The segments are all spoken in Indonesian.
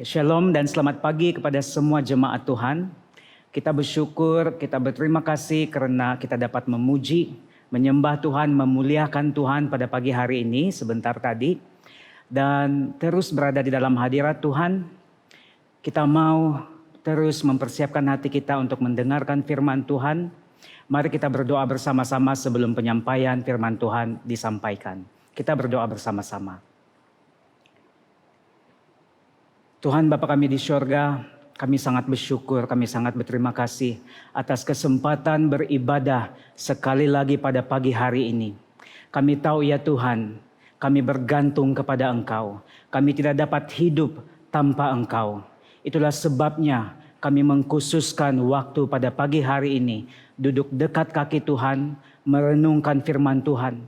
Shalom dan selamat pagi kepada semua jemaat Tuhan. Kita bersyukur, kita berterima kasih karena kita dapat memuji, menyembah Tuhan, memuliakan Tuhan pada pagi hari ini sebentar tadi. Dan terus berada di dalam hadirat Tuhan, kita mau terus mempersiapkan hati kita untuk mendengarkan firman Tuhan. Mari kita berdoa bersama-sama sebelum penyampaian firman Tuhan disampaikan. Kita berdoa bersama-sama. Tuhan Bapa kami di sorga, kami sangat bersyukur, kami sangat berterima kasih atas kesempatan beribadah sekali lagi pada pagi hari ini. Kami tahu ya Tuhan, kami bergantung kepada Engkau. Kami tidak dapat hidup tanpa Engkau. Itulah sebabnya kami mengkhususkan waktu pada pagi hari ini, duduk dekat kaki Tuhan, merenungkan firman Tuhan.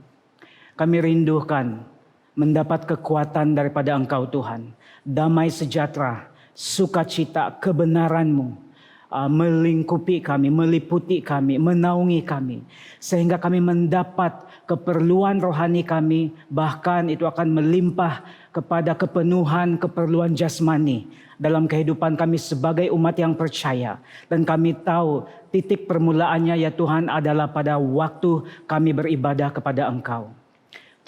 Kami rindukan mendapat kekuatan daripada Engkau Tuhan. Damai sejahtera, sukacita, kebenaran-Mu melingkupi kami, meliputi kami, menaungi kami. Sehingga kami mendapat keperluan rohani kami, bahkan itu akan melimpah kepada kepenuhan keperluan jasmani dalam kehidupan kami sebagai umat yang percaya. Dan kami tahu titik permulaannya ya Tuhan adalah pada waktu kami beribadah kepada Engkau.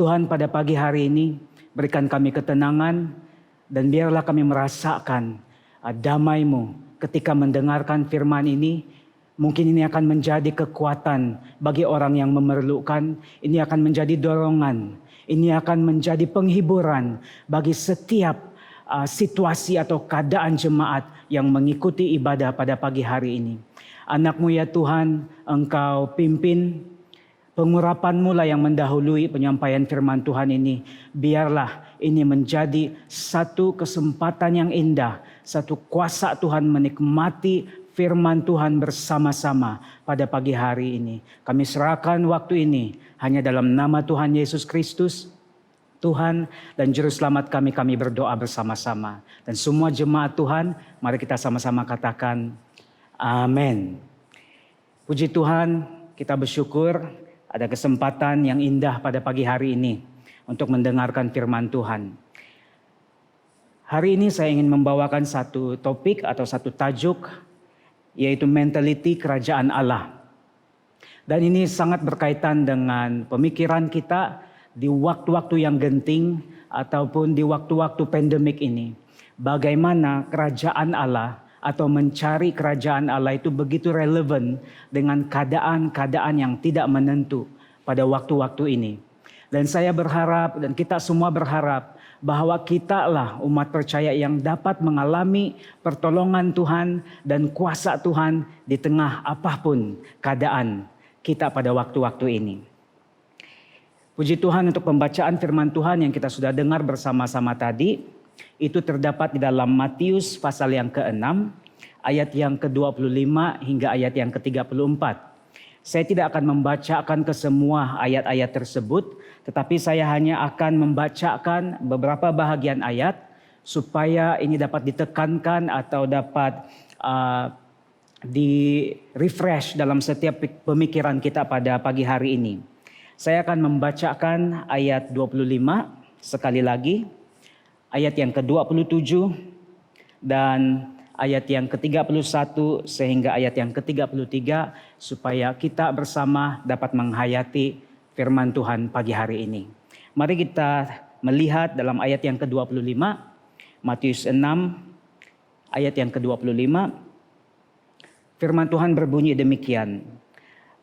Tuhan pada pagi hari ini berikan kami ketenangan, dan biarlah kami merasakan damai-Mu ketika mendengarkan firman ini. Mungkin ini akan menjadi kekuatan bagi orang yang memerlukan. Ini akan menjadi dorongan. Ini akan menjadi penghiburan bagi setiap situasi atau keadaan jemaat yang mengikuti ibadah pada pagi hari ini. Anak-Mu ya Tuhan, Engkau pimpin. Pengurapan-Mu lah yang mendahului penyampaian firman Tuhan ini. Biarlah ini menjadi satu kesempatan yang indah, satu kuasa Tuhan menikmati firman Tuhan bersama-sama pada pagi hari ini. Kami serahkan waktu ini hanya dalam nama Tuhan Yesus Kristus, Tuhan dan Juru Selamat kami berdoa bersama-sama. Dan semua jemaat Tuhan, mari kita sama-sama katakan amin. Puji Tuhan, kita bersyukur ada kesempatan yang indah pada pagi hari ini untuk mendengarkan firman Tuhan. Hari ini saya ingin membawakan satu topik atau satu tajuk, yaitu mentality kerajaan Allah. Dan ini sangat berkaitan dengan pemikiran kita di waktu-waktu yang genting ataupun di waktu-waktu pandemik ini. Bagaimana kerajaan Allah atau mencari kerajaan Allah itu begitu relevan dengan keadaan-keadaan yang tidak menentu pada waktu-waktu ini. Dan saya berharap dan kita semua berharap bahwa kita lah umat percaya yang dapat mengalami pertolongan Tuhan dan kuasa Tuhan di tengah apapun keadaan kita pada waktu-waktu ini. Puji Tuhan untuk pembacaan firman Tuhan yang kita sudah dengar bersama-sama tadi. Itu terdapat di dalam Matius pasal yang ke-6, ayat yang ke-25 hingga ayat yang ke-34. Saya tidak akan membacakan ke semua ayat-ayat tersebut, tetapi saya hanya akan membacakan beberapa bahagian ayat supaya ini dapat ditekankan atau dapat di-refresh dalam setiap pemikiran kita pada pagi hari ini. Saya akan membacakan ayat 25 sekali lagi, ayat yang ke-27 dan ayat yang ke-31 sehingga ayat yang ke-33 supaya kita bersama dapat menghayati firman Tuhan pagi hari ini. Mari kita melihat dalam ayat yang ke-25, Matius 6 ayat yang ke-25. Firman Tuhan berbunyi demikian.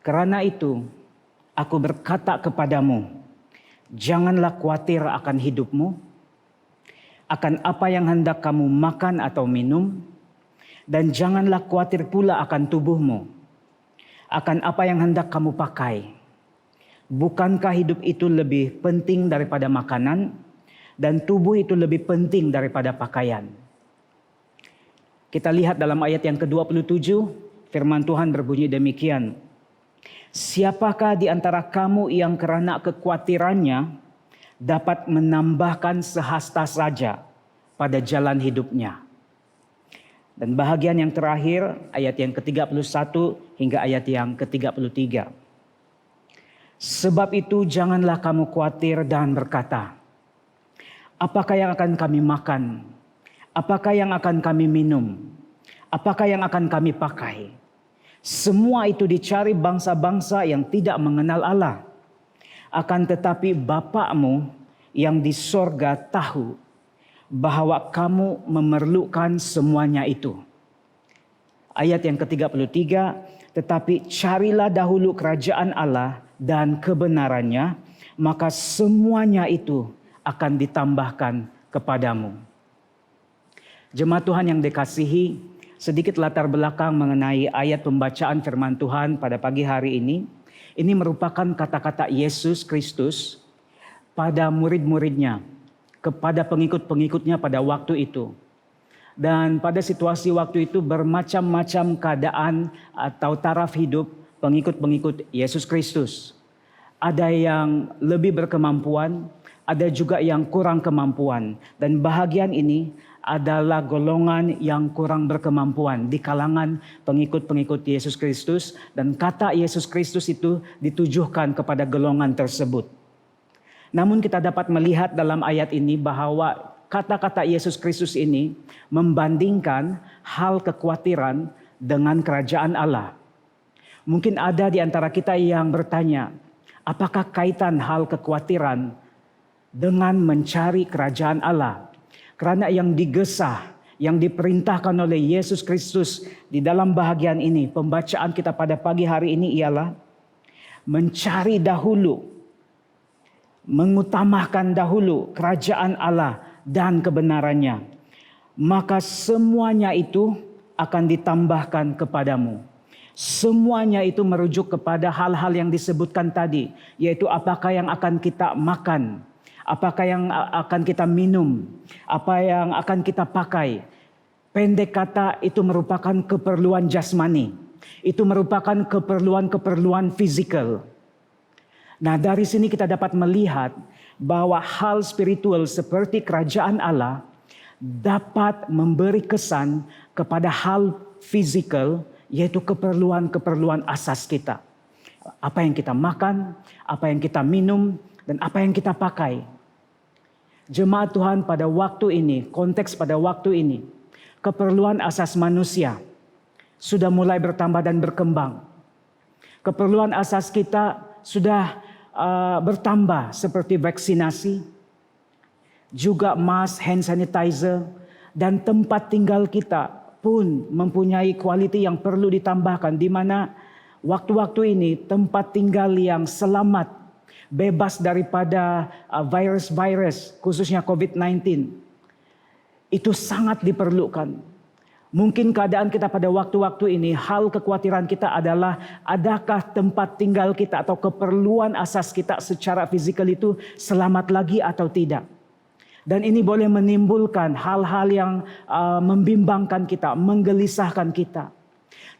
Karena itu aku berkata kepadamu, janganlah khawatir akan hidupmu, akan apa yang hendak kamu makan atau minum, dan janganlah khawatir pula akan tubuhmu, akan apa yang hendak kamu pakai. Bukankah hidup itu lebih penting daripada makanan, dan tubuh itu lebih penting daripada pakaian? Kita lihat dalam ayat yang ke-27, firman Tuhan berbunyi demikian. Siapakah di antara kamu yang karena kekhawatirannya dapat menambahkan sehasta saja pada jalan hidupnya? Dan bahagian yang terakhir, ayat yang ke-31 hingga ayat yang ke-33. Sebab itu janganlah kamu khawatir dan berkata, apakah yang akan kami makan? Apakah yang akan kami minum? Apakah yang akan kami pakai? Semua itu dicari bangsa-bangsa yang tidak mengenal Allah. Akan tetapi Bapakmu yang di sorga tahu bahwa kamu memerlukan semuanya itu. Ayat yang ke-33, tetapi carilah dahulu kerajaan Allah dan kebenarannya, maka semuanya itu akan ditambahkan kepadamu. Jemaat Tuhan yang dikasihi, sedikit latar belakang mengenai ayat pembacaan firman Tuhan pada pagi hari ini. Ini merupakan kata-kata Yesus Kristus pada murid-muridnya, kepada pengikut-pengikutnya pada waktu itu. Dan pada situasi waktu itu bermacam-macam keadaan atau taraf hidup pengikut-pengikut Yesus Kristus. Ada yang lebih berkemampuan, ada juga yang kurang kemampuan. Dan bahagian ini adalah golongan yang kurang berkemampuan di kalangan pengikut-pengikut Yesus Kristus. Dan kata Yesus Kristus itu ditujukan kepada golongan tersebut. Namun kita dapat melihat dalam ayat ini bahwa kata-kata Yesus Kristus ini membandingkan hal kekhawatiran dengan kerajaan Allah. Mungkin ada di antara kita yang bertanya, apakah kaitan hal kekhawatiran dengan mencari kerajaan Allah? Karena yang digesah, yang diperintahkan oleh Yesus Kristus di dalam bahagian ini, pembacaan kita pada pagi hari ini ialah mencari dahulu, mengutamakan dahulu kerajaan Allah dan kebenarannya. Maka semuanya itu akan ditambahkan kepadamu. Semuanya itu merujuk kepada hal-hal yang disebutkan tadi, yaitu apakah yang akan kita makan, apakah yang akan kita minum, apa yang akan kita pakai. Pendek kata, itu merupakan keperluan jasmani. Itu merupakan keperluan-keperluan fisikal. Nah, dari sini kita dapat melihat bahwa hal spiritual seperti kerajaan Allah dapat memberi kesan kepada hal fisikal, yaitu keperluan-keperluan asas kita. Apa yang kita makan, apa yang kita minum, dan apa yang kita pakai. Jemaat Tuhan pada waktu ini, konteks pada waktu ini, keperluan asas manusia sudah mulai bertambah dan berkembang. Keperluan asas kita sudah bertambah seperti vaksinasi, juga mask, hand sanitizer, dan tempat tinggal kita pun mempunyai quality yang perlu ditambahkan, di mana waktu-waktu ini tempat tinggal yang selamat, bebas daripada virus-virus, khususnya COVID-19. Itu sangat diperlukan. Mungkin keadaan kita pada waktu-waktu ini, hal kekhawatiran kita adalah adakah tempat tinggal kita atau keperluan asas kita secara fisikal itu selamat lagi atau tidak. Dan ini boleh menimbulkan hal-hal yang membimbangkan kita, menggelisahkan kita.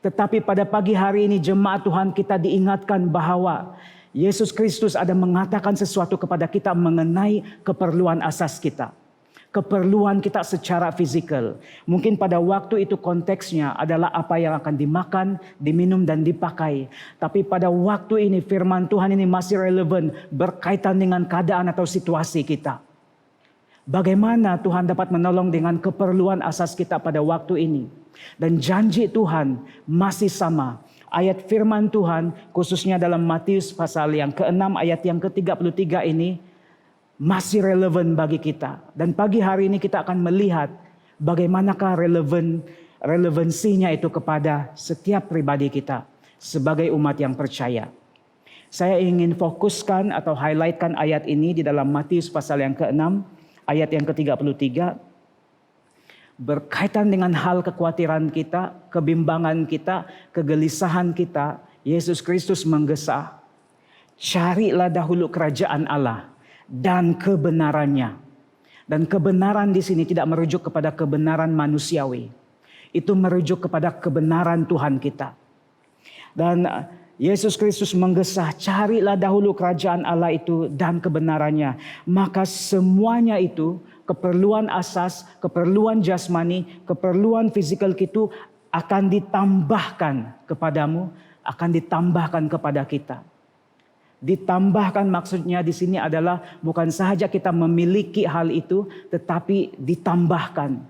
Tetapi pada pagi hari ini jemaat Tuhan, kita diingatkan bahwa Yesus Kristus ada mengatakan sesuatu kepada kita mengenai keperluan asas kita. Keperluan kita secara fisikal. Mungkin pada waktu itu konteksnya adalah apa yang akan dimakan, diminum, dan dipakai. Tapi pada waktu ini firman Tuhan ini masih relevan berkaitan dengan keadaan atau situasi kita. Bagaimana Tuhan dapat menolong dengan keperluan asas kita pada waktu ini. Dan janji Tuhan masih sama. Ayat firman Tuhan khususnya dalam Matius pasal yang ke-6 ayat yang ke-33 ini masih relevan bagi kita. Dan pagi hari ini kita akan melihat bagaimanakah relevansinya itu kepada setiap pribadi kita sebagai umat yang percaya. Saya ingin fokuskan atau highlightkan ayat ini di dalam Matius pasal yang ke-6 ayat yang ke-33. Berkaitan dengan hal kekhawatiran kita, kebimbangan kita, kegelisahan kita, Yesus Kristus menggesa, carilah dahulu kerajaan Allah dan kebenarannya. Dan kebenaran di sini tidak merujuk kepada kebenaran manusiawi. Itu merujuk kepada kebenaran Tuhan kita. Dan Yesus Kristus menggesa, carilah dahulu kerajaan Allah itu dan kebenarannya. Maka semuanya itu, keperluan asas, keperluan jasmani, keperluan fisikal itu akan ditambahkan kepadamu, akan ditambahkan kepada kita. Ditambahkan maksudnya di sini adalah bukan sahaja kita memiliki hal itu, tetapi ditambahkan.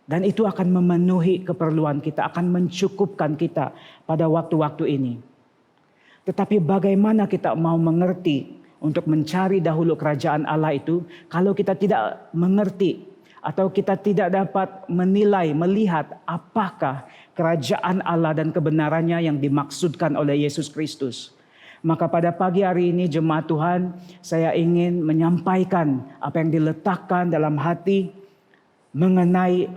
Dan itu akan memenuhi keperluan kita, akan mencukupkan kita pada waktu-waktu ini. Tetapi bagaimana kita mau mengerti untuk mencari dahulu kerajaan Allah itu kalau kita tidak mengerti atau kita tidak dapat menilai, melihat apakah kerajaan Allah dan kebenarannya yang dimaksudkan oleh Yesus Kristus. Maka pada pagi hari ini jemaat Tuhan, saya ingin menyampaikan apa yang diletakkan dalam hati mengenai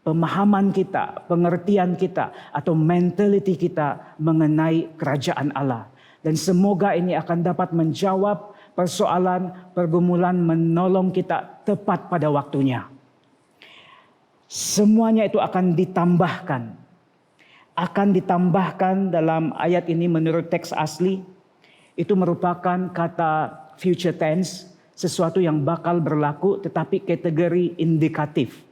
pemahaman kita, pengertian kita, atau mentality kita mengenai kerajaan Allah. Dan semoga ini akan dapat menjawab persoalan, pergumulan, menolong kita tepat pada waktunya. Semuanya itu akan ditambahkan. Akan ditambahkan dalam ayat ini menurut teks asli. Itu merupakan kata future tense, sesuatu yang bakal berlaku tetapi kategori indikatif.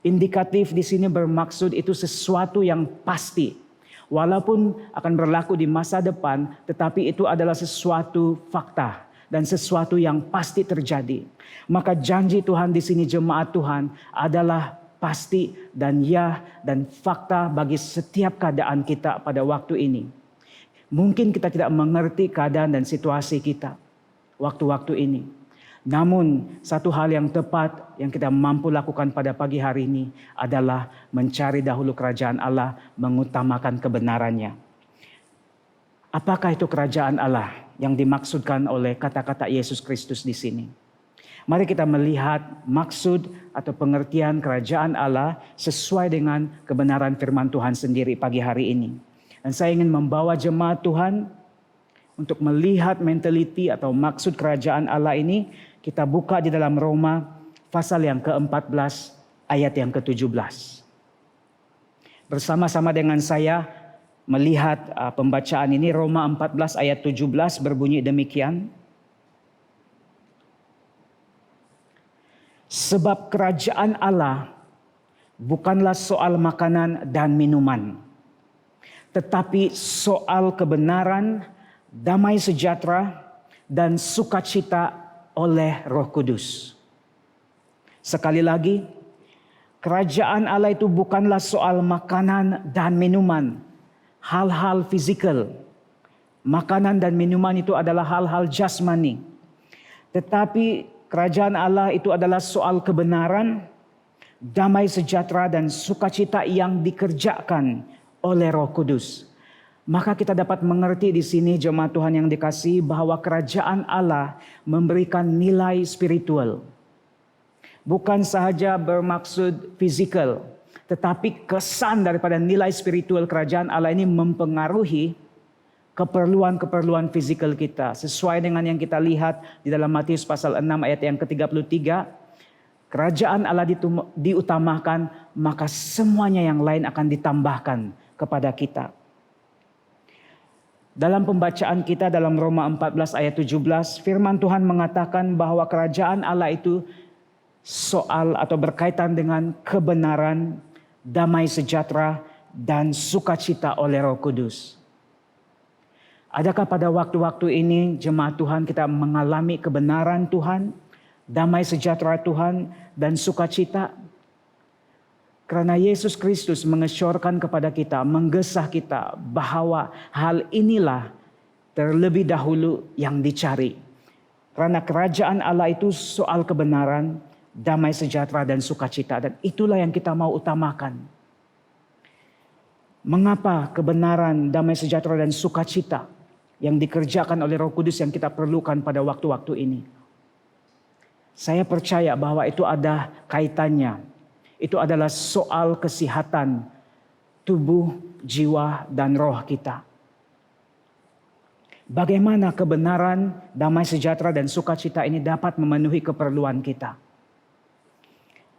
Indikatif di sini bermaksud itu sesuatu yang pasti. Walaupun akan berlaku di masa depan, tetapi itu adalah sesuatu fakta dan sesuatu yang pasti terjadi. Maka janji Tuhan di sini jemaat Tuhan adalah pasti dan ya dan fakta bagi setiap keadaan kita pada waktu ini. Mungkin kita tidak mengerti keadaan dan situasi kita waktu-waktu ini. Namun satu hal yang tepat yang kita mampu lakukan pada pagi hari ini adalah mencari dahulu kerajaan Allah, mengutamakan kebenarannya. Apakah itu kerajaan Allah yang dimaksudkan oleh kata-kata Yesus Kristus di sini? Mari kita melihat maksud atau pengertian kerajaan Allah sesuai dengan kebenaran firman Tuhan sendiri pagi hari ini. Dan saya ingin membawa jemaat Tuhan untuk melihat mentality atau maksud kerajaan Allah ini. Kita buka di dalam Roma pasal yang ke-14 ayat yang ke-17. Bersama-sama dengan saya melihat pembacaan ini, Roma 14 ayat 17 berbunyi demikian. Sebab kerajaan Allah bukanlah soal makanan dan minuman, tetapi soal kebenaran, damai sejahtera, dan sukacita oleh Roh Kudus. Sekali lagi, kerajaan Allah itu bukanlah soal makanan dan minuman, hal-hal fisikal. Makanan dan minuman itu adalah hal-hal jasmani. Tetapi kerajaan Allah itu adalah soal kebenaran, damai sejahtera, dan sukacita yang dikerjakan oleh Roh Kudus. Maka kita dapat mengerti di sini jemaat Tuhan yang dikasihi bahwa kerajaan Allah memberikan nilai spiritual. Bukan sahaja bermaksud fisikal, tetapi kesan daripada nilai spiritual kerajaan Allah ini mempengaruhi keperluan-keperluan fisikal kita. Sesuai dengan yang kita lihat di dalam Matius pasal 6 ayat yang ke-33. Kerajaan Allah diutamakan, maka semuanya yang lain akan ditambahkan kepada kita. Dalam pembacaan kita dalam Roma 14 ayat 17, firman Tuhan mengatakan bahwa kerajaan Allah itu soal atau berkaitan dengan kebenaran, damai sejahtera, dan sukacita oleh Roh Kudus. Adakah pada waktu-waktu ini jemaat Tuhan kita mengalami kebenaran Tuhan, damai sejahtera Tuhan, dan sukacita? Karena Yesus Kristus mengesyorkan kepada kita, menggesah kita bahwa hal inilah terlebih dahulu yang dicari. Karena kerajaan Allah itu soal kebenaran, damai sejahtera, dan sukacita. Dan itulah yang kita mau utamakan. Mengapa kebenaran, damai sejahtera, dan sukacita yang dikerjakan oleh Roh Kudus yang kita perlukan pada waktu-waktu ini? Saya percaya bahwa itu ada kaitannya. Itu adalah soal kesehatan tubuh, jiwa, dan roh kita. Bagaimana kebenaran, damai sejahtera, dan sukacita ini dapat memenuhi keperluan kita.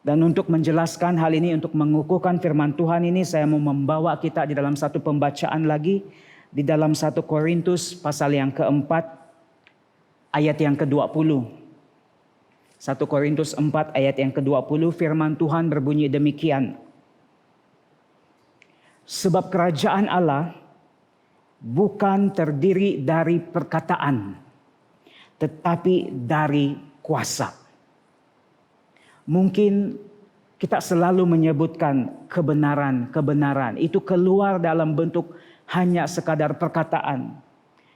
Dan untuk menjelaskan hal ini, untuk mengukuhkan firman Tuhan ini, saya mau membawa kita di dalam satu pembacaan lagi. Di dalam 1 Korintus pasal yang keempat, ayat yang ke-20. 1 Korintus 4 ayat yang ke-20, firman Tuhan berbunyi demikian. Sebab kerajaan Allah bukan terdiri dari perkataan, tetapi dari kuasa. Mungkin kita selalu menyebutkan kebenaran. Itu keluar dalam bentuk hanya sekadar perkataan.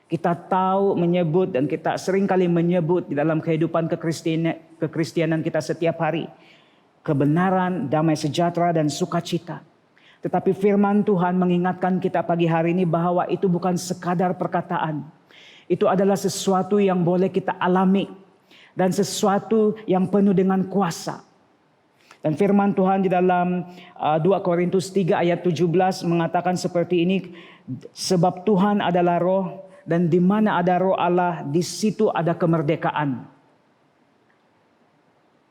Kita tahu menyebut dan kita seringkali menyebut di dalam kehidupan kekristianan kita setiap hari. Kebenaran, damai sejahtera, dan sukacita. Tetapi firman Tuhan mengingatkan kita pagi hari ini bahwa itu bukan sekadar perkataan. Itu adalah sesuatu yang boleh kita alami. Dan sesuatu yang penuh dengan kuasa. Dan firman Tuhan di dalam 2 Korintus 3 ayat 17 mengatakan seperti ini. Sebab Tuhan adalah roh, dan di mana ada roh Allah, di situ ada kemerdekaan.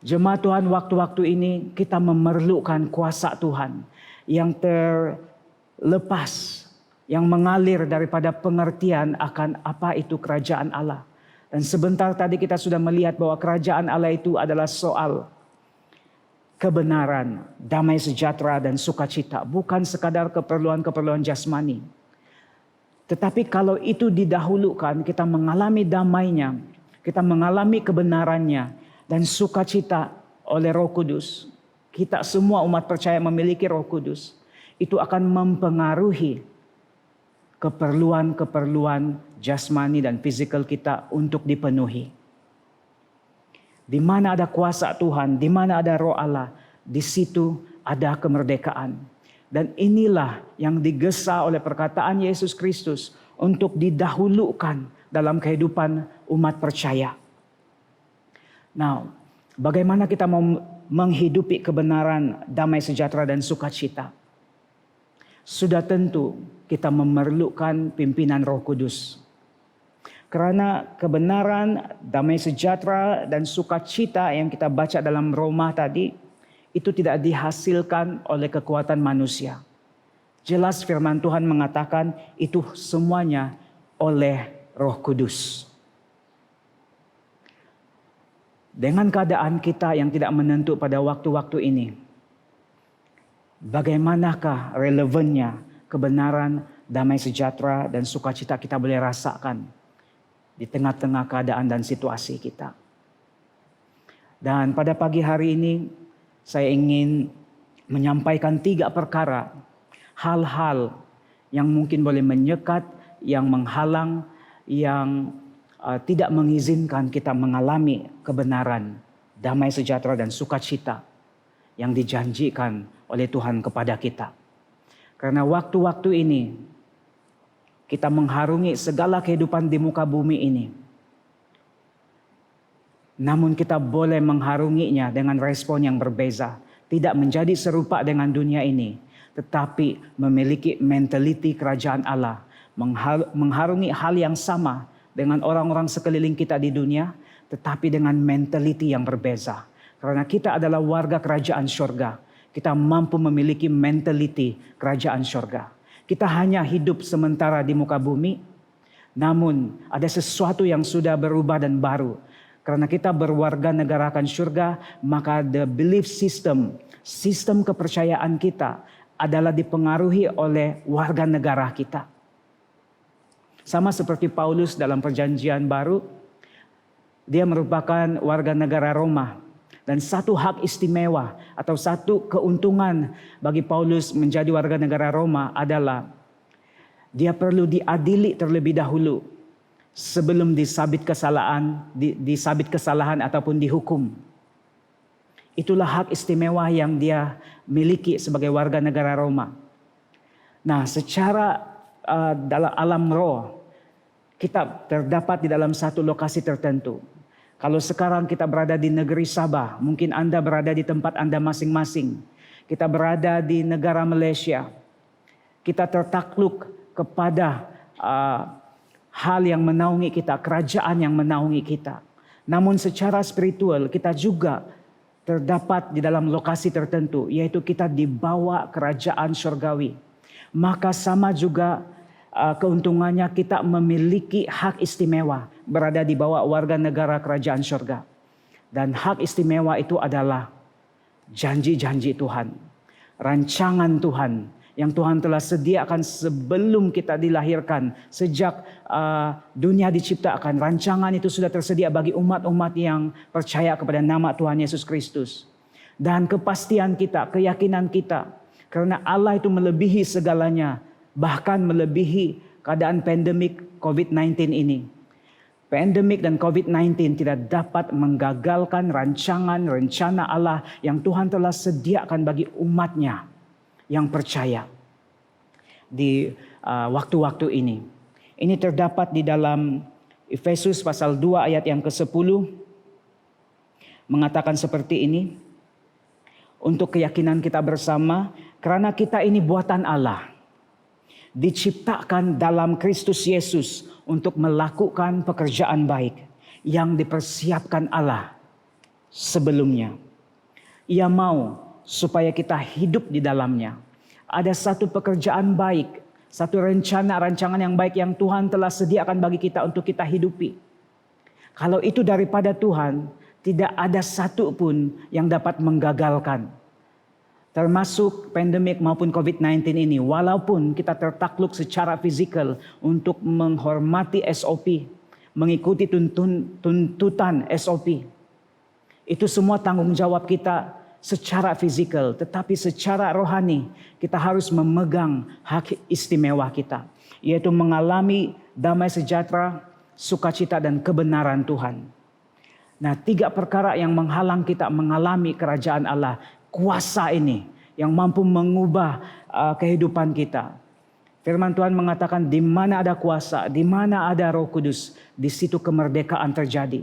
Jemaat Tuhan, waktu-waktu ini kita memerlukan kuasa Tuhan yang terlepas, yang mengalir daripada pengertian akan apa itu kerajaan Allah. Dan sebentar tadi kita sudah melihat bahwa kerajaan Allah itu adalah soal kebenaran, damai sejahtera, dan sukacita. Bukan sekadar keperluan-keperluan jasmani. Tetapi kalau itu didahulukan, kita mengalami damainya, kita mengalami kebenarannya, dan sukacita oleh Roh Kudus. Kita semua umat percaya memiliki Roh Kudus. Itu akan mempengaruhi keperluan-keperluan jasmani dan fisikal kita untuk dipenuhi. Di mana ada kuasa Tuhan, di mana ada Roh Allah, di situ ada kemerdekaan. Dan inilah yang digesa oleh perkataan Yesus Kristus untuk didahulukan dalam kehidupan umat percaya. Nah, bagaimana kita mau menghidupi kebenaran, damai sejahtera, dan sukacita? Sudah tentu kita memerlukan pimpinan Roh Kudus. Karena kebenaran, damai sejahtera, dan sukacita yang kita baca dalam Roma tadi, itu tidak dihasilkan oleh kekuatan manusia. Jelas firman Tuhan mengatakan itu semuanya oleh Roh Kudus. Dengan keadaan kita yang tidak menentu pada waktu-waktu ini, bagaimanakah relevannya kebenaran, damai sejahtera, dan sukacita kita boleh rasakan di tengah-tengah keadaan dan situasi kita. Dan pada pagi hari ini saya ingin menyampaikan 3 perkara, hal-hal yang mungkin boleh menyekat, yang menghalang, yang tidak mengizinkan kita mengalami kebenaran, damai sejahtera, dan sukacita yang dijanjikan oleh Tuhan kepada kita. Karena waktu-waktu ini kita mengharungi segala kehidupan di muka bumi ini. Namun kita boleh mengharunginya dengan respon yang berbeza. Tidak menjadi serupa dengan dunia ini. Tetapi memiliki mentaliti kerajaan Allah. Mengharungi hal yang sama dengan orang-orang sekeliling kita di dunia. Tetapi dengan mentaliti yang berbeza. Karena kita adalah warga kerajaan surga. Kita mampu memiliki mentaliti kerajaan surga. Kita hanya hidup sementara di muka bumi. Namun ada sesuatu yang sudah berubah dan baru. Karena kita berwarga negara akan surga, maka the belief system, sistem kepercayaan kita adalah dipengaruhi oleh warga negara kita. Sama seperti Paulus dalam perjanjian baru, dia merupakan warga negara Roma. Dan satu hak istimewa atau satu keuntungan bagi Paulus menjadi warga negara Roma adalah dia perlu diadili terlebih dahulu sebelum disabit kesalahan ataupun dihukum. Itulah hak istimewa yang dia miliki sebagai warga negara Roma. Nah, secara dalam alam roh kita terdapat di dalam satu lokasi tertentu. Kalau sekarang kita berada di negeri Sabah, mungkin Anda berada di tempat Anda masing-masing. Kita berada di negara Malaysia. Kita tertakluk kepada hal yang menaungi kita, kerajaan yang menaungi kita. Namun secara spiritual kita juga terdapat di dalam lokasi tertentu, yaitu kita dibawa kerajaan surgawi. Maka sama juga keuntungannya kita memiliki hak istimewa berada di bawah warga negara kerajaan surga. Dan hak istimewa itu adalah janji-janji Tuhan, rancangan Tuhan yang Tuhan telah sediakan sebelum kita dilahirkan. Sejak dunia diciptakan, rancangan itu sudah tersedia bagi umat-umat yang percaya kepada nama Tuhan Yesus Kristus. dan kepastian kita, keyakinan kita. Karena Allah itu melebihi segalanya, bahkan melebihi keadaan pandemik COVID-19 ini. Pandemik dan COVID-19 tidak dapat menggagalkan rencana Allah yang Tuhan telah sediakan bagi umatnya yang percaya di waktu-waktu ini. Ini terdapat di dalam Efesus pasal 2 ayat yang ke-10. Mengatakan seperti ini. Untuk keyakinan kita bersama, karena kita ini buatan Allah. Diciptakan dalam Kristus Yesus untuk melakukan pekerjaan baik yang dipersiapkan Allah sebelumnya. Ia mau supaya kita hidup di dalamnya. Ada satu pekerjaan baik, satu rancangan yang baik yang Tuhan telah sediakan bagi kita untuk kita hidupi. Kalau itu daripada Tuhan, tidak ada satu pun yang dapat menggagalkan. Termasuk pandemik maupun COVID-19 ini. Walaupun kita tertakluk secara fisikal untuk menghormati SOP. Mengikuti tuntutan SOP. Itu semua tanggung jawab kita secara fisikal. Tetapi secara rohani kita harus memegang hak istimewa kita. Yaitu mengalami damai sejahtera, sukacita dan kebenaran Tuhan. Nah, 3 perkara yang menghalang kita mengalami kerajaan Allah. Kuasa ini yang mampu mengubah kehidupan kita. Firman Tuhan mengatakan di mana ada kuasa, di mana ada Roh Kudus, di situ kemerdekaan terjadi.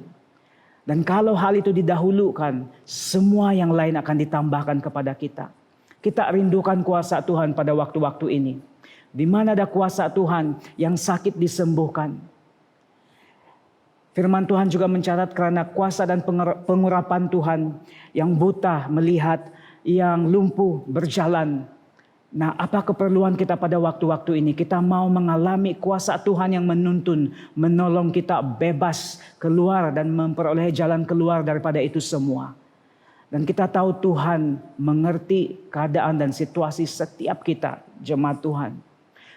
Dan kalau hal itu didahulukan, semua yang lain akan ditambahkan kepada kita. Kita rindukan kuasa Tuhan pada waktu-waktu ini. Di mana ada kuasa Tuhan, yang sakit disembuhkan. Firman Tuhan juga mencatat karena kuasa dan pengurapan Tuhan yang buta melihat, yang lumpuh berjalan. Nah, apa keperluan kita pada waktu-waktu ini? Kita mau mengalami kuasa Tuhan yang menuntun, menolong kita bebas keluar dan memperoleh jalan keluar daripada itu semua. Dan kita tahu Tuhan mengerti keadaan dan situasi setiap kita, jemaat Tuhan.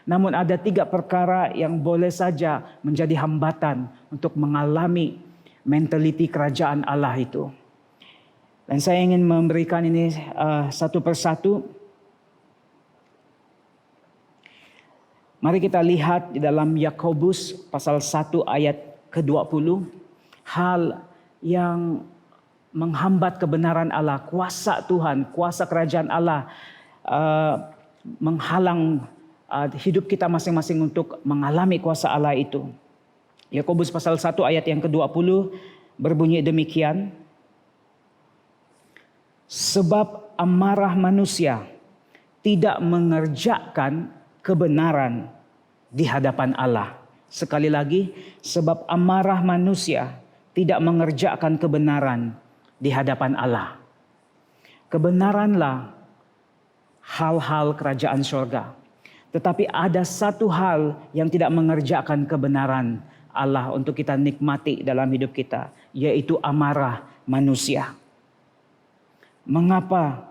Namun ada 3 perkara yang boleh saja menjadi hambatan untuk mengalami mentaliti kerajaan Allah itu. Dan saya ingin memberikan ini satu persatu. Mari kita lihat di dalam Yakobus pasal 1 ayat ke-20. Hal yang menghambat kebenaran Allah, kuasa Tuhan, kuasa kerajaan Allah menghalang hidup kita masing-masing untuk mengalami kuasa Allah itu. Yakobus pasal 1 ayat yang ke-20 berbunyi demikian. Sebab amarah manusia tidak mengerjakan kebenaran di hadapan Allah. Sekali lagi, sebab amarah manusia tidak mengerjakan kebenaran di hadapan Allah. Kebenaranlah hal-hal kerajaan surga. Tetapi ada satu hal yang tidak mengerjakan kebenaran Allah untuk kita nikmati dalam hidup kita, yaitu amarah manusia. Mengapa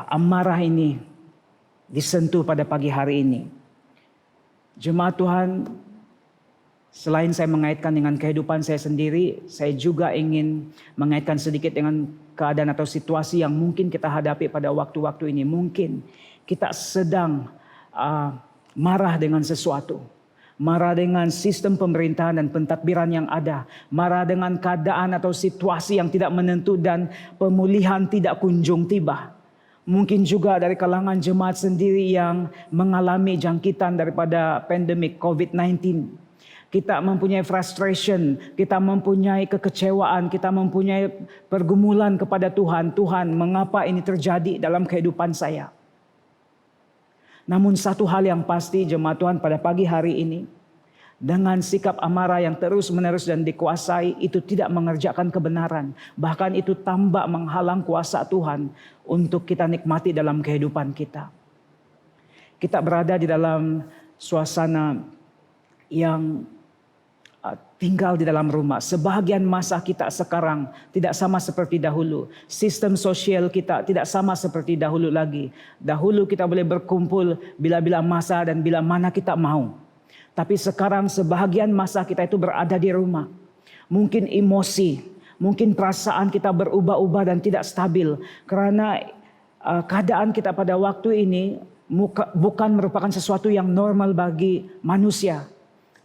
amarah ini disentuh pada pagi hari ini? Jemaat Tuhan, selain saya mengaitkan dengan kehidupan saya sendiri, saya juga ingin mengaitkan sedikit dengan keadaan atau situasi yang mungkin kita hadapi pada waktu-waktu ini. Mungkin kita sedang marah dengan sesuatu. Marah dengan sistem pemerintahan dan pentadbiran yang ada. Marah dengan keadaan atau situasi yang tidak menentu dan pemulihan tidak kunjung tiba. Mungkin juga dari kalangan jemaat sendiri yang mengalami jangkitan daripada pandemik COVID-19. Kita mempunyai frustration, kita mempunyai kekecewaan, kita mempunyai pergumulan kepada Tuhan. Tuhan, mengapa ini terjadi dalam kehidupan saya? Namun satu hal yang pasti jemaat Tuhan pada pagi hari ini, dengan sikap amarah yang terus menerus dan dikuasai, itu tidak mengerjakan kebenaran. Bahkan itu tambah menghalang kuasa Tuhan untuk kita nikmati dalam kehidupan kita. Kita berada di dalam suasana yang tinggal di dalam rumah. Sebahagian masa kita sekarang tidak sama seperti dahulu. Sistem sosial kita tidak sama seperti dahulu lagi. Dahulu kita boleh berkumpul bila-bila masa dan bila mana kita mau. Tapi sekarang sebahagian masa kita itu berada di rumah. Mungkin emosi, Mungkin perasaan kita berubah-ubah dan tidak stabil. Karena keadaan kita pada waktu ini bukan merupakan sesuatu yang normal bagi manusia.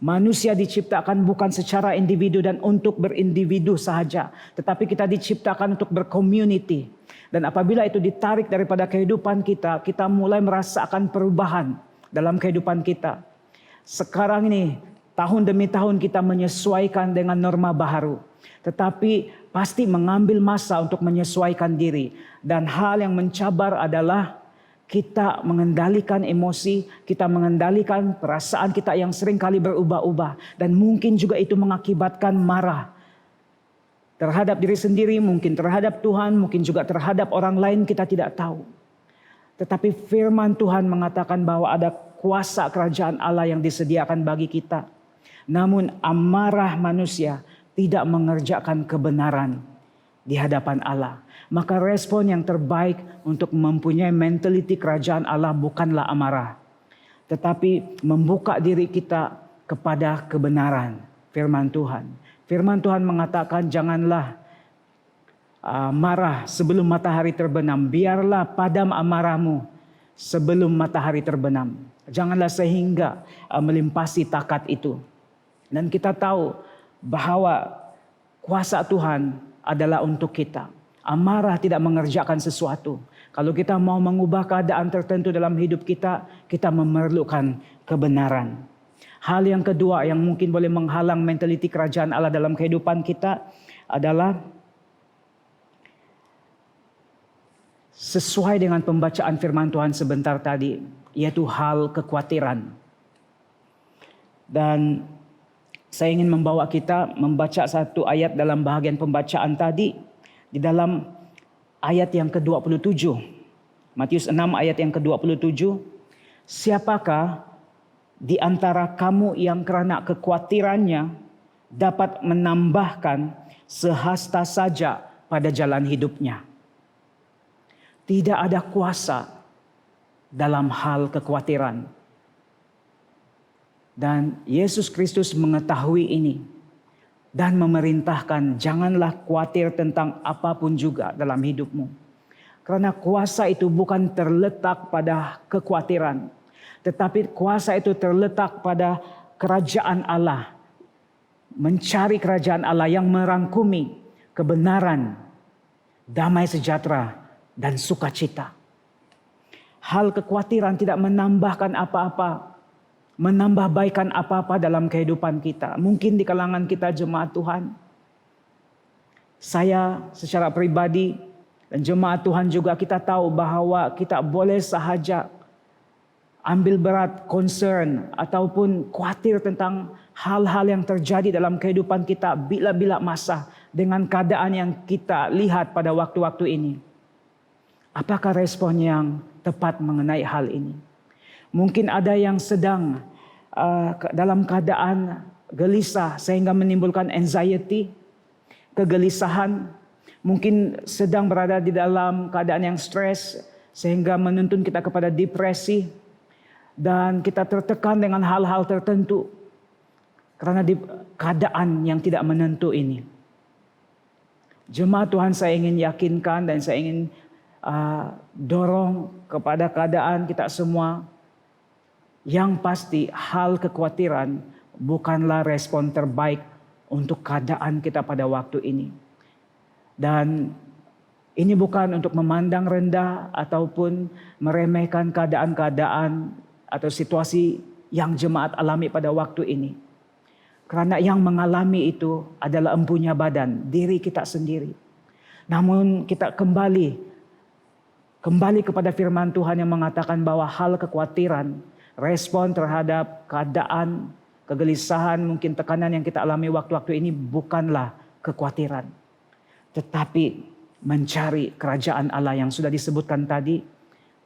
Manusia diciptakan bukan secara individu dan untuk berindividu sahaja. Tetapi kita diciptakan untuk bercommunity. Dan apabila itu ditarik daripada kehidupan kita, kita mulai merasakan perubahan dalam kehidupan kita. Sekarang ini, tahun demi tahun kita menyesuaikan dengan norma baru. Tetapi pasti mengambil masa untuk menyesuaikan diri. Dan hal yang mencabar adalah kita mengendalikan emosi, kita mengendalikan perasaan kita yang seringkali berubah-ubah. Dan mungkin juga itu mengakibatkan marah terhadap diri sendiri, mungkin terhadap Tuhan, mungkin juga terhadap orang lain, kita tidak tahu. Tetapi firman Tuhan mengatakan bahwa ada kuasa kerajaan Allah yang disediakan bagi kita. Namun amarah manusia tidak mengerjakan kebenaran di hadapan Allah. Maka respon yang terbaik untuk mempunyai mentaliti kerajaan Allah bukanlah amarah. Tetapi membuka diri kita kepada kebenaran firman Tuhan. Firman Tuhan mengatakan janganlah marah sebelum matahari terbenam. Biarlah padam amarahmu sebelum matahari terbenam. Janganlah sehingga melimpasi takat itu. Dan kita tahu bahwa kuasa Tuhan adalah untuk kita. Amarah tidak mengerjakan sesuatu. Kalau kita mau mengubah keadaan tertentu dalam hidup kita, kita memerlukan kebenaran. Hal yang kedua yang mungkin boleh menghalang mentaliti kerajaan Allah dalam kehidupan kita adalah sesuai dengan pembacaan firman Tuhan sebentar tadi, yaitu hal kekhawatiran. Dan saya ingin membawa kita membaca satu ayat dalam bahagian pembacaan tadi. Di dalam ayat yang ke-27. Matius 6 ayat yang ke-27. Siapakah di antara kamu yang karena kekhawatirannya dapat menambahkan sehasta saja pada jalan hidupnya? Tidak ada kuasa dalam hal kekhawatiran. Dan Yesus Kristus mengetahui ini. Dan memerintahkan janganlah khawatir tentang apapun juga dalam hidupmu. Karena kuasa itu bukan terletak pada kekhawatiran. Tetapi kuasa itu terletak pada kerajaan Allah. Mencari kerajaan Allah yang merangkumi kebenaran, damai sejahtera, dan sukacita. Hal kekhawatiran tidak menambahkan apa-apa. Menambah baikan apa-apa dalam kehidupan kita. Mungkin di kalangan kita jemaat Tuhan. Saya secara pribadi dan jemaat Tuhan juga kita tahu bahwa kita boleh sahaja ambil berat, concern ataupun khawatir tentang hal-hal yang terjadi dalam kehidupan kita bila-bila masa dengan keadaan yang kita lihat pada waktu-waktu ini. Apakah respon yang tepat mengenai hal ini? Mungkin ada yang sedang dalam keadaan gelisah sehingga menimbulkan anxiety, kegelisahan. Mungkin sedang berada di dalam keadaan yang stres sehingga menuntun kita kepada depresi. Dan kita tertekan dengan hal-hal tertentu karena di keadaan yang tidak menentu ini. Jemaat Tuhan, saya ingin yakinkan dan saya ingin dorong kepada keadaan kita semua. Yang pasti hal kekhawatiran bukanlah respon terbaik untuk keadaan kita pada waktu ini. Dan ini bukan untuk memandang rendah ataupun meremehkan keadaan-keadaan atau situasi yang jemaat alami pada waktu ini. Karena yang mengalami itu adalah empunya badan, diri kita sendiri. Namun kita kembali kepada firman Tuhan yang mengatakan bahwa hal kekhawatiran, respon terhadap keadaan, kegelisahan, mungkin tekanan yang kita alami waktu-waktu ini bukanlah kekhawatiran. Tetapi mencari kerajaan Allah yang sudah disebutkan tadi.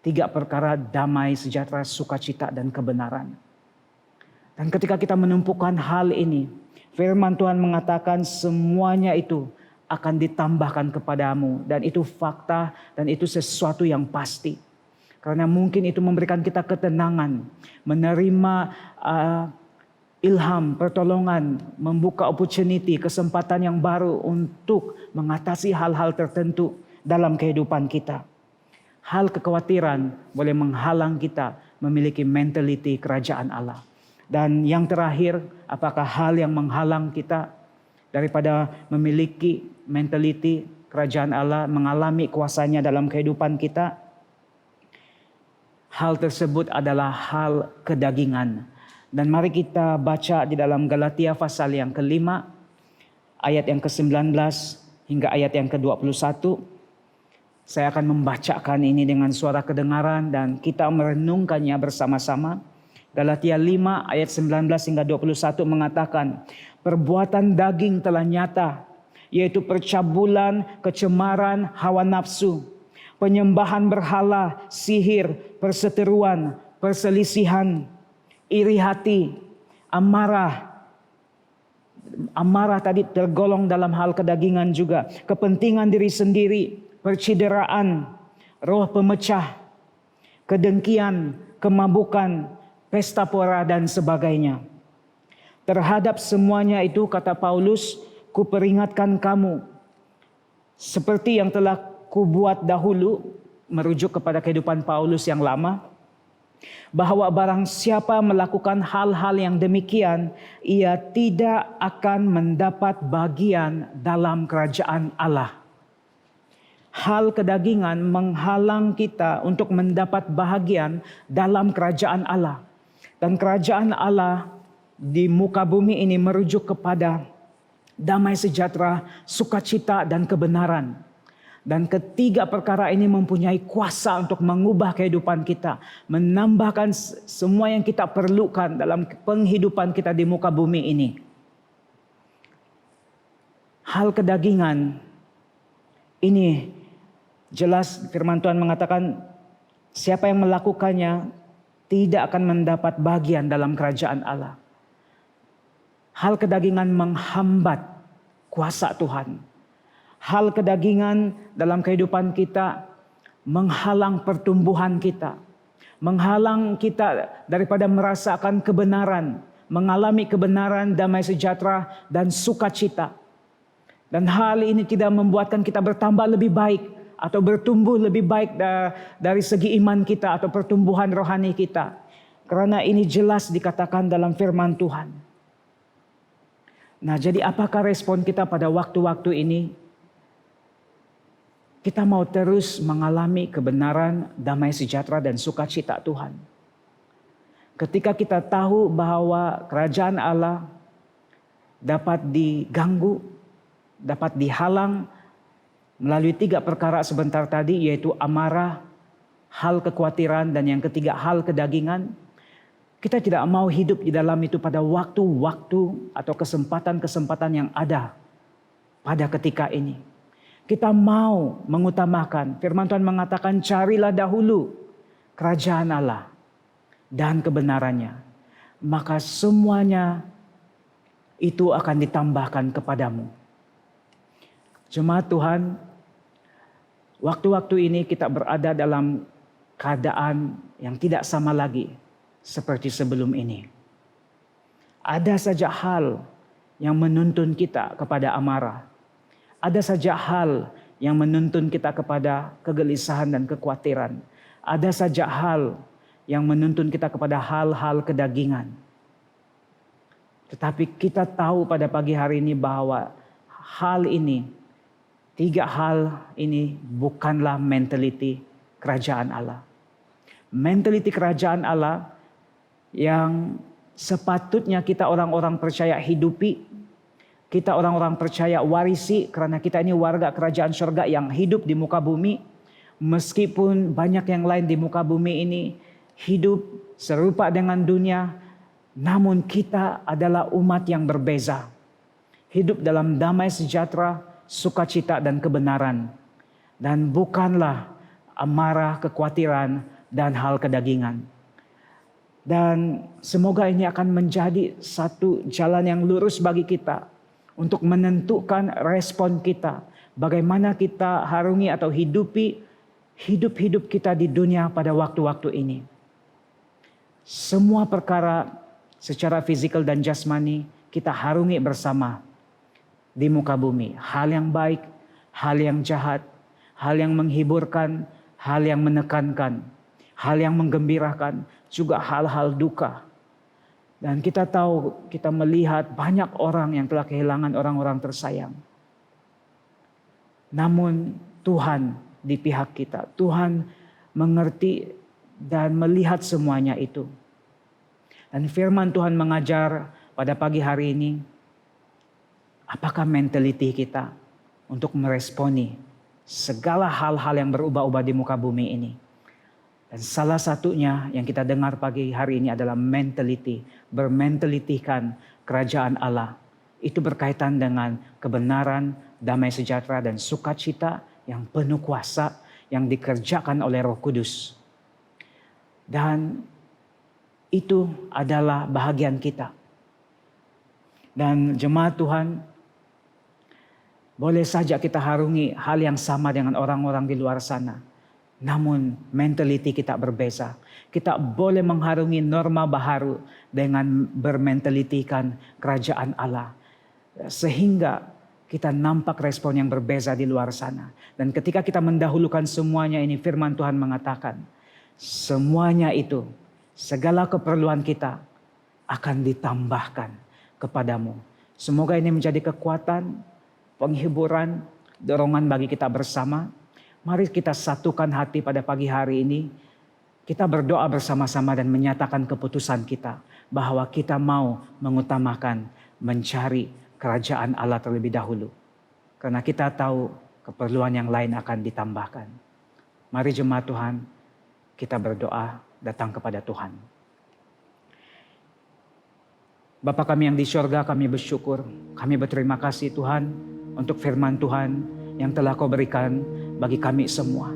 3 perkara: damai, sejahtera, sukacita, dan kebenaran. Dan ketika kita menumpukan hal ini, firman Tuhan mengatakan semuanya itu akan ditambahkan kepadamu. Dan itu fakta dan itu sesuatu yang pasti. Karena mungkin itu memberikan kita ketenangan, menerima ilham, pertolongan, membuka opportunity, kesempatan yang baru untuk mengatasi hal-hal tertentu dalam kehidupan kita. Hal kekhawatiran boleh menghalang kita memiliki mentality kerajaan Allah. Dan yang terakhir, apakah hal yang menghalang kita daripada memiliki mentality kerajaan Allah, mengalami kuasanya dalam kehidupan kita? Hal tersebut adalah hal kedagingan. Dan mari kita baca di dalam Galatia pasal yang ke-5, ayat yang ke-19 hingga ayat yang ke-21. Saya akan membacakan ini dengan suara kedengaran dan kita merenungkannya bersama-sama. Galatia 5 ayat 19 hingga 21 mengatakan, perbuatan daging telah nyata, yaitu percabulan, kecemaran, hawa nafsu, penyembahan berhala, sihir, perseteruan, perselisihan, iri hati, amarah. Amarah tadi tergolong dalam hal kedagingan juga. Kepentingan diri sendiri, percideraan, roh pemecah, kedengkian, kemabukan, pesta pora dan sebagainya. Terhadap semuanya itu kata Paulus, kuperingatkan kamu seperti yang telah kubuat dahulu, merujuk kepada kehidupan Paulus yang lama, bahwa barang siapa melakukan hal-hal yang demikian, ia tidak akan mendapat bagian dalam kerajaan Allah. Hal kedagingan menghalang kita untuk mendapat bahagian dalam kerajaan Allah. Dan kerajaan Allah di muka bumi ini merujuk kepada damai sejahtera, sukacita dan kebenaran. Dan ketiga perkara ini mempunyai kuasa untuk mengubah kehidupan kita. Menambahkan semua yang kita perlukan dalam penghidupan kita di muka bumi ini. Hal kedagingan ini jelas firman Tuhan mengatakan siapa yang melakukannya tidak akan mendapat bagian dalam kerajaan Allah. Hal kedagingan menghambat kuasa Tuhan. Hal kedagingan dalam kehidupan kita menghalang pertumbuhan kita. Menghalang kita daripada merasakan kebenaran. Mengalami kebenaran, damai sejahtera dan sukacita. Dan hal ini tidak membuatkan kita bertambah lebih baik. Atau bertumbuh lebih baik dari segi iman kita atau pertumbuhan rohani kita. Karena ini jelas dikatakan dalam firman Tuhan. Nah, jadi apakah respon kita pada waktu-waktu ini? Kita mau terus mengalami kebenaran, damai sejahtera dan sukacita Tuhan. Ketika kita tahu bahwa kerajaan Allah dapat diganggu, dapat dihalang melalui tiga perkara sebentar tadi, yaitu amarah, hal kekhawatiran, dan yang ketiga hal kedagingan. Kita tidak mau hidup di dalam itu pada waktu-waktu atau kesempatan-kesempatan yang ada pada ketika ini. Kita mau mengutamakan, firman Tuhan mengatakan carilah dahulu kerajaan Allah dan kebenarannya. Maka semuanya itu akan ditambahkan kepadamu. Jemaat Tuhan, waktu-waktu ini kita berada dalam keadaan yang tidak sama lagi seperti sebelum ini. Ada saja hal yang menuntun kita kepada amarah. Ada saja hal yang menuntun kita kepada kegelisahan dan kekhawatiran. Ada saja hal yang menuntun kita kepada hal-hal kedagingan. Tetapi kita tahu pada pagi hari ini bahwa hal ini, tiga hal ini bukanlah mentaliti kerajaan Allah. Mentaliti kerajaan Allah yang sepatutnya kita orang-orang percaya hidupi. Kita orang-orang percaya warisi karena kita ini warga kerajaan surga yang hidup di muka bumi. Meskipun banyak yang lain di muka bumi ini hidup serupa dengan dunia. Namun kita adalah umat yang berbeza. Hidup dalam damai sejahtera, sukacita dan kebenaran. Dan bukanlah amarah, kekhawatiran dan hal kedagingan. Dan semoga ini akan menjadi satu jalan yang lurus bagi kita. Untuk menentukan respon kita. Bagaimana kita harungi atau hidupi hidup-hidup kita di dunia pada waktu-waktu ini. Semua perkara secara fisikal dan jasmani, kita harungi bersama di muka bumi. Hal yang baik, hal yang jahat, hal yang menghiburkan, hal yang menekankan, hal yang menggembirakan, juga hal-hal duka. Dan kita tahu, kita melihat banyak orang yang telah kehilangan orang-orang tersayang. Namun Tuhan di pihak kita. Tuhan mengerti dan melihat semuanya itu. Dan firman Tuhan mengajar pada pagi hari ini, apakah mentaliti kita untuk meresponi segala hal-hal yang berubah-ubah di muka bumi ini. Dan salah satunya yang kita dengar pagi hari ini adalah mentaliti, bermentalitikan kerajaan Allah. Itu berkaitan dengan kebenaran, damai sejahtera dan sukacita yang penuh kuasa yang dikerjakan oleh Roh Kudus. Dan itu adalah bahagian kita. Dan jemaat Tuhan, boleh saja kita harungi hal yang sama dengan orang-orang di luar sana. Namun mentaliti kita berbeza. Kita boleh mengharungi norma baharu dengan bermentalitikan kerajaan Allah. Sehingga kita nampak respon yang berbeza di luar sana. Dan ketika kita mendahulukan semuanya ini, firman Tuhan mengatakan, semuanya itu, segala keperluan kita akan ditambahkan kepadamu. Semoga ini menjadi kekuatan, penghiburan, dorongan bagi kita bersama. Mari kita satukan hati pada pagi hari ini. Kita berdoa bersama-sama dan menyatakan keputusan kita bahwa kita mau mengutamakan mencari kerajaan Allah terlebih dahulu. Karena kita tahu keperluan yang lain akan ditambahkan. Mari jemaat Tuhan, kita berdoa datang kepada Tuhan. Bapa kami yang di surga, kami bersyukur, kami berterima kasih Tuhan untuk firman Tuhan yang telah Kau berikan bagi kami semua.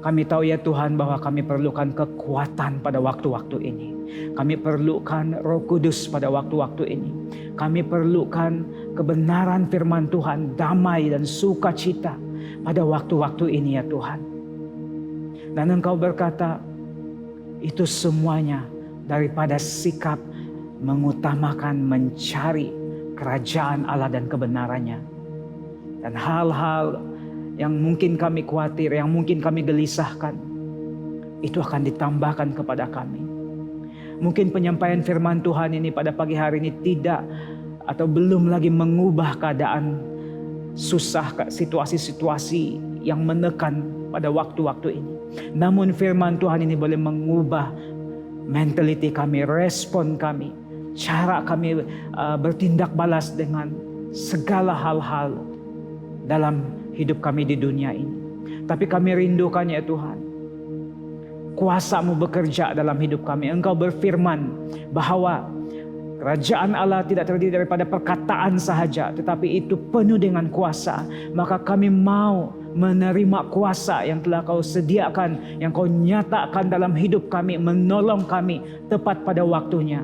Kami tahu ya Tuhan bahwa kami perlukan kekuatan pada waktu-waktu ini. Kami perlukan Roh Kudus pada waktu-waktu ini. Kami perlukan kebenaran firman Tuhan, damai dan sukacita pada waktu-waktu ini ya Tuhan. Dan Engkau berkata, itu semuanya daripada sikap mengutamakan mencari kerajaan Allah dan kebenarannya. Dan hal-hal yang mungkin kami khawatir, yang mungkin kami gelisahkan, itu akan ditambahkan kepada kami. Mungkin penyampaian firman Tuhan ini pada pagi hari ini tidak atau belum lagi mengubah keadaan susah, situasi-situasi yang menekan pada waktu-waktu ini. Namun firman Tuhan ini boleh mengubah mentaliti kami, respon kami, cara kami bertindak balas dengan segala hal-hal dalam hidup kami di dunia ini. Tapi kami rindukan ya Tuhan, kuasa-Mu bekerja dalam hidup kami. Engkau berfirman bahwa kerajaan Allah tidak terdiri daripada perkataan sahaja, tetapi itu penuh dengan kuasa. Maka kami mau menerima kuasa yang telah Kau sediakan, yang Kau nyatakan dalam hidup kami, menolong kami tepat pada waktunya.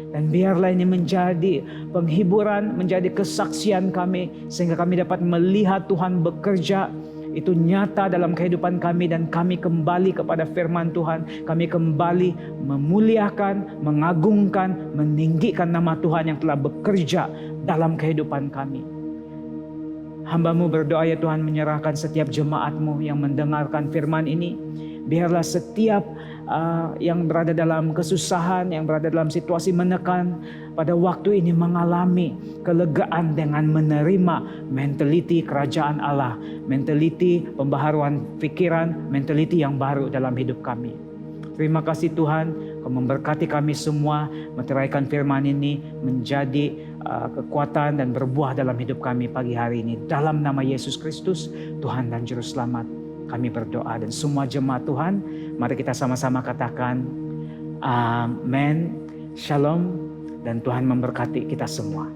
Dan biarlah ini menjadi penghiburan, menjadi kesaksian kami, sehingga kami dapat melihat Tuhan bekerja itu nyata dalam kehidupan kami, dan kami kembali kepada firman Tuhan. Kami kembali memuliakan, mengagungkan, meninggikan nama Tuhan yang telah bekerja dalam kehidupan kami. Hamba-Mu berdoa ya Tuhan, menyerahkan setiap jemaat-Mu yang mendengarkan firman ini. Biarlah setiap yang berada dalam kesusahan, yang berada dalam situasi menekan, pada waktu ini mengalami kelegaan dengan menerima mentaliti kerajaan Allah, mentaliti pembaharuan pikiran, mentaliti yang baru dalam hidup kami. Terima kasih Tuhan, Kau memberkati kami semua, meteraikan firman ini menjadi kekuatan dan berbuah dalam hidup kami pagi hari ini. Dalam nama Yesus Kristus, Tuhan dan Juru Selamat, kami berdoa. Dan semua jemaat Tuhan, mari kita sama-sama katakan amin, shalom, dan Tuhan memberkati kita semua.